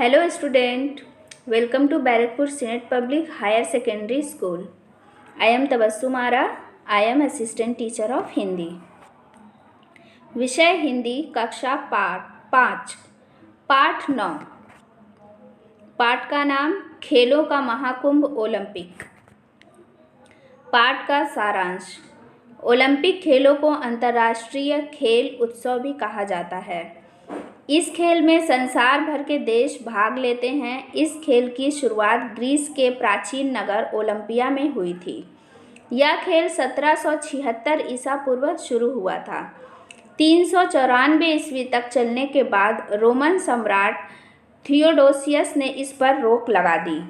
Hello student, welcome to Barrackpur Senate Public Higher Secondary School. I am Tabassum Ara. I am assistant teacher of Hindi. विषय हिंदी कक्षा पाँच पाठ 9। पाठ का नाम खेलों का महाकुंभ ओलंपिक। पाठ का सारांश। ओलंपिक खेलों को अंतर्राष्ट्रीय खेल उत्सव भी कहा जाता है। इस खेल में संसार भर के देश भाग लेते हैं। इस खेल की शुरुआत ग्रीस के प्राचीन नगर ओलंपिया में हुई थी। यह खेल 1776 ईसा पूर्व शुरू हुआ था। 394 ईस्वी तक चलने के बाद रोमन सम्राट थियोडोसियस ने इस पर रोक लगा दी।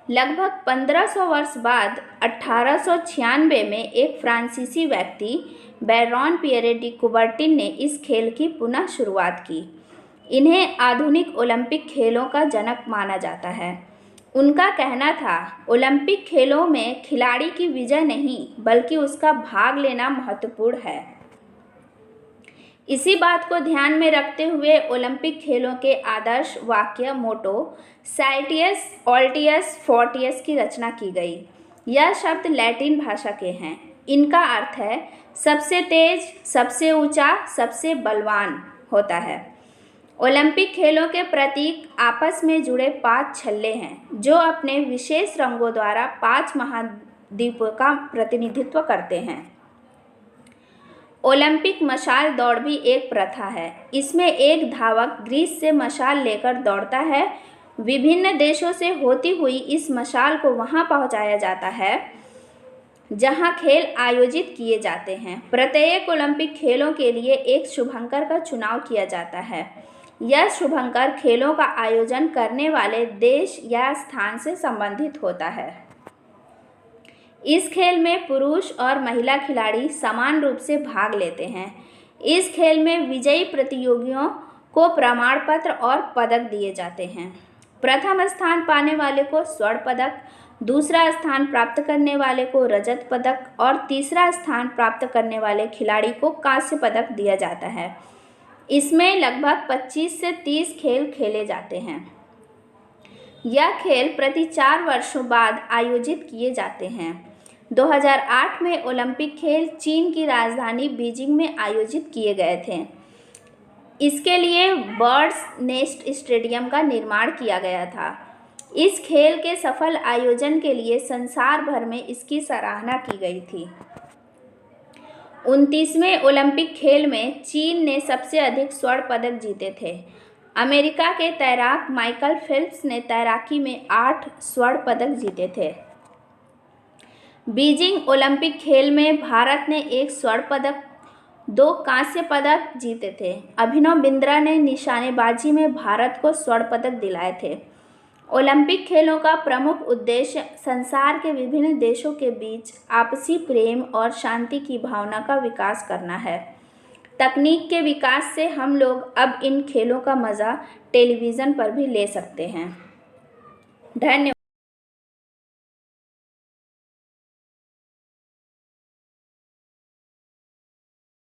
लगभग 1500 वर्ष बाद 1896 में एक फ्रांसीसी व्यक्ति बैरॉन पियरे डी कुबर्टिन ने इस खेल की पुनः शुरुआत की। इन्हें आधुनिक ओलंपिक खेलों का जनक माना जाता है। उनका कहना था, ओलंपिक खेलों में खिलाड़ी की विजय नहीं बल्कि उसका भाग लेना महत्वपूर्ण है। इसी बात को ध्यान में रखते हुए ओलंपिक खेलों के आदर्श वाक्य मोटो साइटियस ऑल्टियस फोर्टियस की रचना की गई। यह शब्द लैटिन भाषा के हैं। इनका अर्थ है सबसे तेज, सबसे ऊंचा, सबसे बलवान होता है। ओलंपिक खेलों के प्रतीक आपस में जुड़े 5 छल्ले हैं जो अपने विशेष रंगों द्वारा 5 महाद्वीपों का प्रतिनिधित्व करते हैं। ओलंपिक मशाल दौड़ भी एक प्रथा है। इसमें एक धावक ग्रीस से मशाल लेकर दौड़ता है। विभिन्न देशों से होती हुई इस मशाल को वहां पहुंचाया जाता है जहां खेल आयोजित किए जाते हैं। प्रत्येक ओलंपिक खेलों के लिए एक शुभंकर का चुनाव किया जाता है। यह शुभंकर खेलों का आयोजन करने वाले देश या स्थान से संबंधित होता है। इस खेल में पुरुष और महिला खिलाड़ी समान रूप से भाग लेते हैं। इस खेल में विजयी प्रतियोगियों को प्रमाण पत्र और पदक दिए जाते हैं। प्रथम स्थान पाने वाले को स्वर्ण पदक, दूसरा स्थान प्राप्त करने वाले को रजत पदक और तीसरा स्थान प्राप्त करने वाले खिलाड़ी को कांस्य पदक दिया जाता है। इसमें लगभग 25 से 30 खेल खेले जाते हैं। यह खेल प्रति 4 वर्षों बाद आयोजित किए जाते हैं। 2008 में ओलंपिक खेल चीन की राजधानी बीजिंग में आयोजित किए गए थे। इसके लिए बर्ड्स नेस्ट स्टेडियम का निर्माण किया गया था। इस खेल के सफल आयोजन के लिए संसार भर में इसकी सराहना की गई थी। 29वें ओलंपिक खेल में चीन ने सबसे अधिक स्वर्ण पदक जीते थे। अमेरिका के तैराक माइकल फेल्प्स ने तैराकी में 8 स्वर्ण पदक जीते थे। बीजिंग ओलंपिक खेल में भारत ने 1 स्वर्ण पदक, 2 कांस्य पदक जीते थे। अभिनव बिंद्रा ने निशानेबाजी में भारत को स्वर्ण पदक दिलाए थे। ओलंपिक खेलों का प्रमुख उद्देश्य संसार के विभिन्न देशों के बीच आपसी प्रेम और शांति की भावना का विकास करना है। तकनीक के विकास से हम लोग अब इन खेलों का मज़ा टेलीविज़न पर भी ले सकते हैं। धन्यवाद।